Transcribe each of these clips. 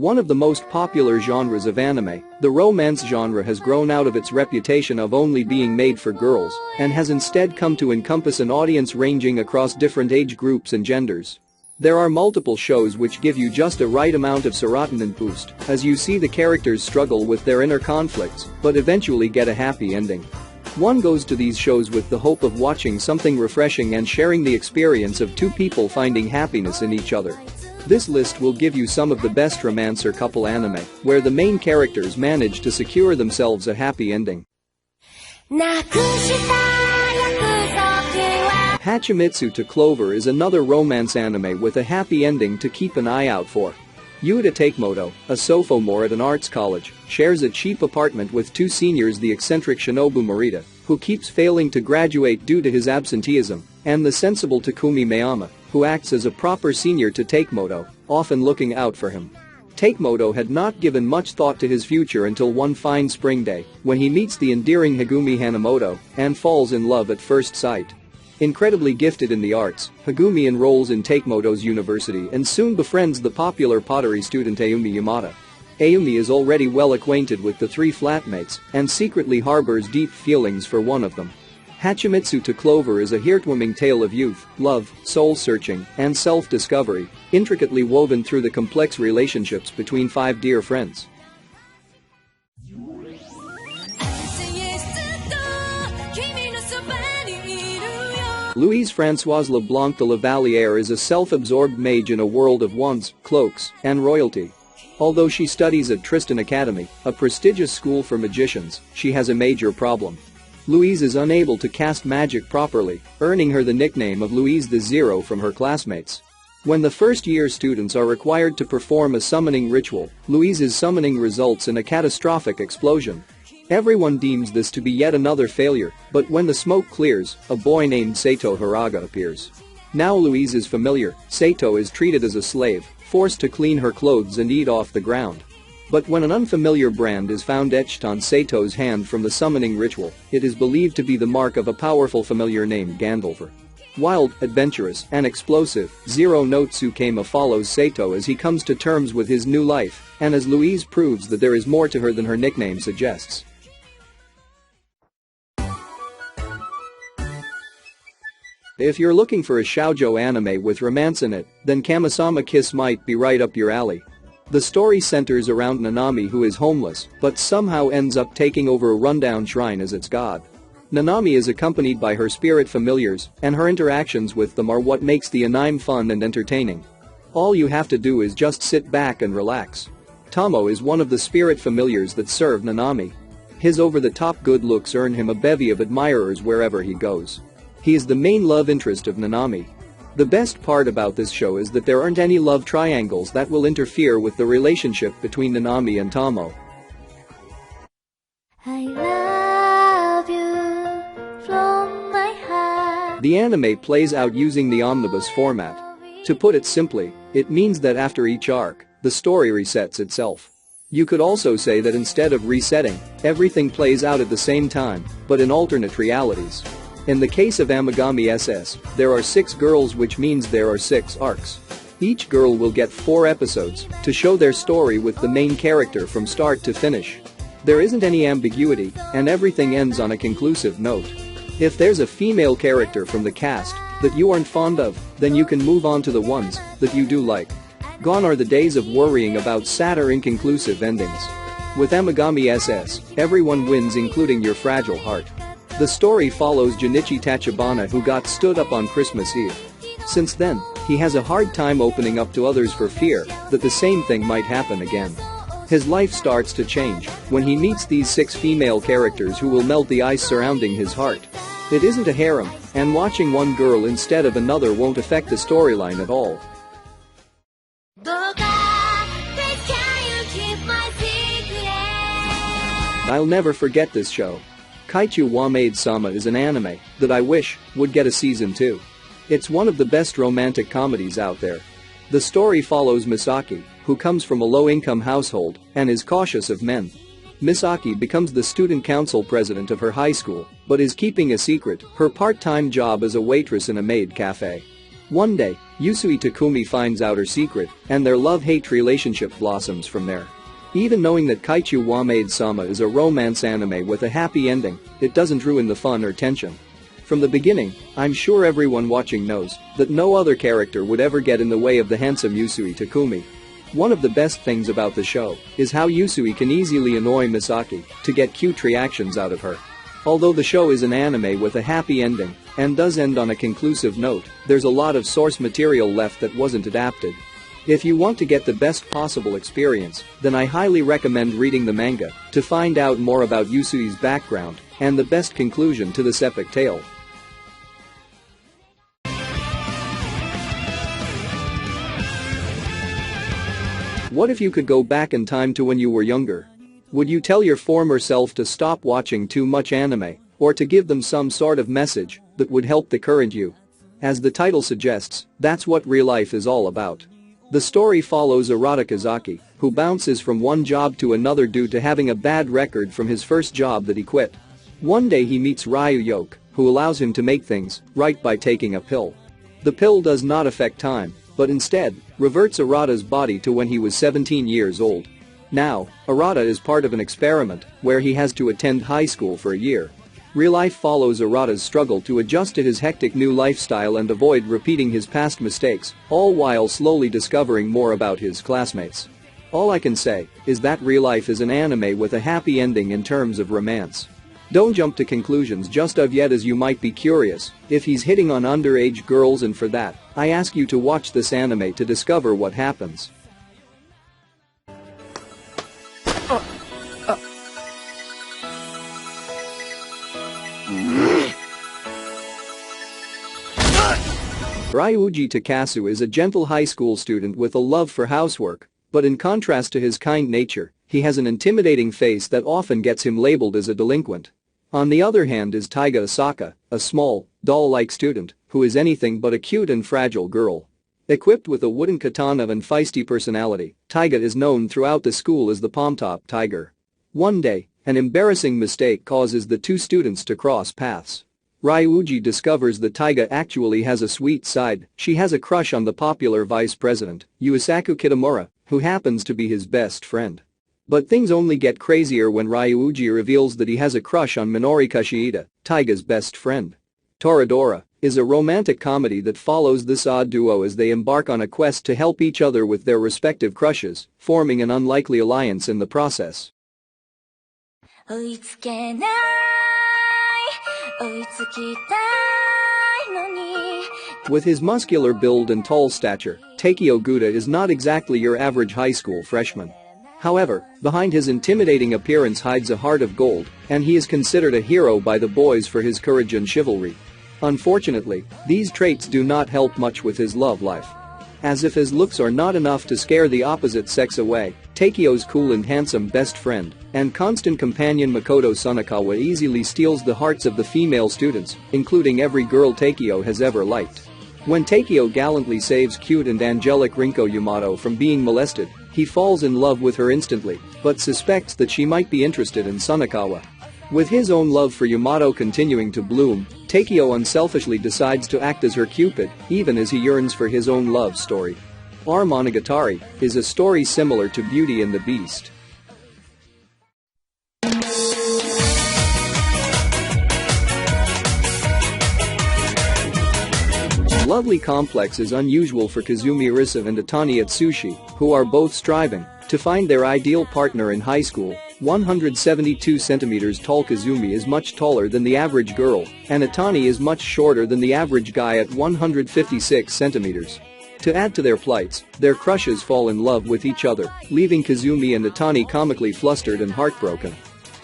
One of the most popular genres of anime, the romance genre has grown out of its reputation of only being made for girls and has instead come to encompass an audience ranging across different age groups and genders. There are multiple shows which give you just a right amount of serotonin boost as you see the characters struggle with their inner conflicts but eventually get a happy ending. One goes to these shows with the hope of watching something refreshing and sharing the experience of two people finding happiness in each other. This list will give you some of the best romance or couple anime where the main characters manage to secure themselves a happy ending. Hachimitsu to Clover is another romance anime with a happy ending to keep an eye out for. Yuta Takemoto, a sophomore at an arts college, shares a cheap apartment with two seniors, the eccentric Shinobu Morita, who keeps failing to graduate due to his absenteeism, and the sensible Takumi Mayama, who acts as a proper senior to Takemoto, often looking out for him. Takemoto had not given much thought to his future until one fine spring day when he meets the endearing Hagumi Hanamoto and falls in love at first sight. Incredibly gifted in the arts, Hagumi enrolls in Takemoto's university and soon befriends the popular pottery student Ayumi Yamada. Ayumi is already well acquainted with the three flatmates and secretly harbors deep feelings for one of them. Hachimitsu to Clover is a heartwarming tale of youth, love, soul-searching, and self-discovery, intricately woven through the complex relationships between five dear friends. Louise Françoise Leblanc de la Valliere is a self-absorbed mage in a world of wands, cloaks, and royalty. Although she studies at Tristan Academy, a prestigious school for magicians, she has a major problem. Louise is unable to cast magic properly, earning her the nickname of Louise the Zero from her classmates. When the first-year students are required to perform a summoning ritual, Louise's summoning results in a catastrophic explosion. Everyone deems this to be yet another failure, but when the smoke clears, a boy named Sato Haraga appears. Now Louise is familiar, Sato is treated as a slave, forced to clean her clothes and eat off the ground. But when an unfamiliar brand is found etched on Sato's hand from the summoning ritual, it is believed to be the mark of a powerful familiar named Gandalfer. Wild, adventurous, and explosive, Zero no Tsukema follows Sato as he comes to terms with his new life, and as Louise proves that there is more to her than her nickname suggests. If you're looking for a shoujo anime with romance in it, then Kamisama Kiss might be right up your alley. The story centers around Nanami, who is homeless, but somehow ends up taking over a rundown shrine as its god. Nanami is accompanied by her spirit familiars, and her interactions with them are what makes the anime fun and entertaining. All you have to do is just sit back and relax. Tomo is one of the spirit familiars that serve Nanami. His over-the-top good looks earn him a bevy of admirers wherever he goes. He is the main love interest of Nanami. The best part about this show is that there aren't any love triangles that will interfere with the relationship between Nanami and Tomo. I love you from my heart. The anime plays out using the omnibus format. To put it simply, it means that after each arc, the story resets itself. You could also say that instead of resetting, everything plays out at the same time, but in alternate realities. In the case of Amagami SS, there are 6 girls, which means there are 6 arcs. Each girl will get 4 episodes to show their story with the main character from start to finish. There isn't any ambiguity, and everything ends on a conclusive note. If there's a female character from the cast that you aren't fond of, then you can move on to the ones that you do like. Gone are the days of worrying about sad or inconclusive endings. With Amagami SS, everyone wins, including your fragile heart. The story follows Junichi Tachibana, who got stood up on Christmas Eve. Since then, he has a hard time opening up to others for fear that the same thing might happen again. His life starts to change when he meets these 6 female characters who will melt the ice surrounding his heart. It isn't a harem, and watching one girl instead of another won't affect the storyline at all. I'll never forget this show. Kaichou wa Maid-sama is an anime that I wish would get a season 2. It's one of the best romantic comedies out there. The story follows Misaki, who comes from a low-income household and is cautious of men. Misaki becomes the student council president of her high school, but is keeping a secret her part-time job as a waitress in a maid cafe. One day, Yusui Takumi finds out her secret, and their love-hate relationship blossoms from there. Even knowing that Kaichou wa Maid-sama is a romance anime with a happy ending, it doesn't ruin the fun or tension. From the beginning, I'm sure everyone watching knows that no other character would ever get in the way of the handsome Yusui Takumi. One of the best things about the show is how Yusui can easily annoy Misaki to get cute reactions out of her. Although the show is an anime with a happy ending and does end on a conclusive note, there's a lot of source material left that wasn't adapted. If you want to get the best possible experience, then I highly recommend reading the manga to find out more about Yusui's background and the best conclusion to this epic tale. What if you could go back in time to when you were younger? Would you tell your former self to stop watching too much anime, or to give them some sort of message that would help the current you? As the title suggests, that's what ReLIFE is all about. The story follows Arata Kazaki, who bounces from one job to another due to having a bad record from his first job that he quit. One day he meets Ryu Yoke, who allows him to make things right by taking a pill. The pill does not affect time, but instead, reverts Arata's body to when he was 17 years old. Now, Arata is part of an experiment where he has to attend high school for a year. ReLIFE follows Arata's struggle to adjust to his hectic new lifestyle and avoid repeating his past mistakes, all while slowly discovering more about his classmates. All I can say is that ReLIFE is an anime with a happy ending in terms of romance. Don't jump to conclusions just of yet, as you might be curious if he's hitting on underage girls, and for that, I ask you to watch this anime to discover what happens. Ryuji Takasu is a gentle high school student with a love for housework, but in contrast to his kind nature, he has an intimidating face that often gets him labeled as a delinquent. On the other hand is Taiga Asaka, a small, doll-like student who is anything but a cute and fragile girl. Equipped with a wooden katana and feisty personality, Taiga is known throughout the school as the Pom-Top Tiger. One day, an embarrassing mistake causes the two students to cross paths. Ryuji discovers that Taiga actually has a sweet side. She has a crush on the popular vice president, Yusaku Kitamura, who happens to be his best friend. But things only get crazier when Ryuji reveals that he has a crush on Minori Kashiida, Taiga's best friend. Toradora is a romantic comedy that follows this odd duo as they embark on a quest to help each other with their respective crushes, forming an unlikely alliance in the process. With his muscular build and tall stature, Takeo Guda is not exactly your average high school freshman. However, behind his intimidating appearance hides a heart of gold, and he is considered a hero by the boys for his courage and chivalry. Unfortunately, these traits do not help much with his love life. As if his looks are not enough to scare the opposite sex away, Takeo's cool and handsome best friend and constant companion Makoto Sonakawa easily steals the hearts of the female students, including every girl Takeo has ever liked. When Takeo gallantly saves cute and angelic Rinko Yamato from being molested, he falls in love with her instantly, but suspects that she might be interested in Sonakawa. With his own love for Yamato continuing to bloom, Takeo unselfishly decides to act as her Cupid, even as he yearns for his own love story. R. Monogatari is a story similar to Beauty and the Beast. Lovely complex is unusual for Kazumi Arisa and Atani Atsushi, who are both striving to find their ideal partner in high school. 172 centimeters tall Kazumi is much taller than the average girl, and Atani is much shorter than the average guy at 156 centimeters. To add to their plights, their crushes fall in love with each other, leaving Kazumi and Atani comically flustered and heartbroken.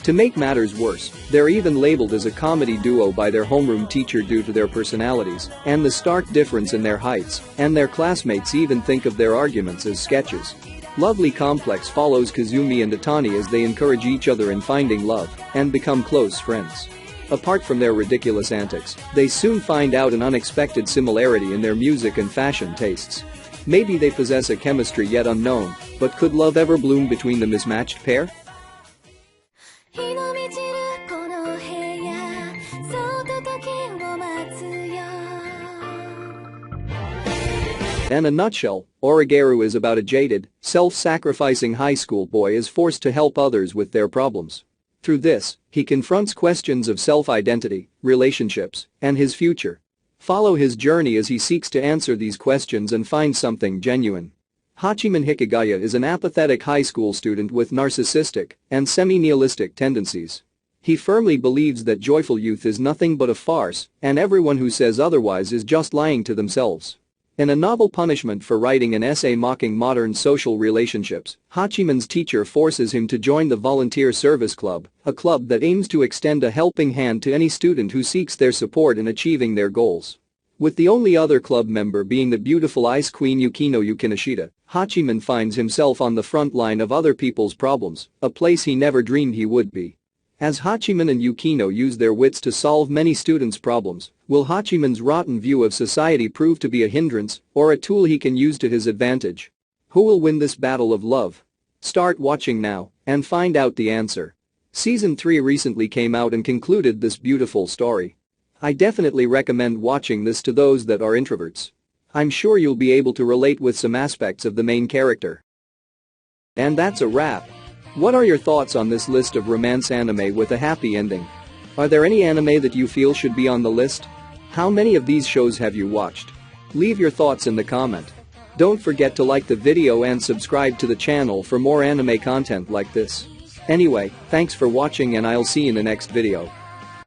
To make matters worse, they're even labeled as a comedy duo by their homeroom teacher due to their personalities and the stark difference in their heights, and their classmates even think of their arguments as sketches. Lovely Complex follows Kazumi and Atani as they encourage each other in finding love and become close friends. Apart from their ridiculous antics, they soon find out an unexpected similarity in their music and fashion tastes. Maybe they possess a chemistry yet unknown, but could love ever bloom between the mismatched pair? In a nutshell, Oregairu is about a jaded, self-sacrificing high school boy is forced to help others with their problems. Through this, he confronts questions of self-identity, relationships, and his future. Follow his journey as he seeks to answer these questions and find something genuine. Hachiman Hikigaya is an apathetic high school student with narcissistic and semi-nihilistic tendencies. He firmly believes that joyful youth is nothing but a farce, and everyone who says otherwise is just lying to themselves. In a novel punishment for writing an essay mocking modern social relationships, Hachiman's teacher forces him to join the Volunteer Service Club, a club that aims to extend a helping hand to any student who seeks their support in achieving their goals. With the only other club member being the beautiful ice queen Yukino Yukinishida, Hachiman finds himself on the front line of other people's problems, a place he never dreamed he would be. As Hachiman and Yukino use their wits to solve many students' problems, will Hachiman's rotten view of society prove to be a hindrance or a tool he can use to his advantage? Who will win this battle of love? Start watching now and find out the answer. Season 3 recently came out and concluded this beautiful story. I definitely recommend watching this to those that are introverts. I'm sure you'll be able to relate with some aspects of the main character. And that's a wrap. What are your thoughts on this list of romance anime with a happy ending? Are there any anime that you feel should be on the list? How many of these shows have you watched? Leave your thoughts in the comment. Don't forget to like the video and subscribe to the channel for more anime content like this. Anyway, thanks for watching and I'll see you in the next video.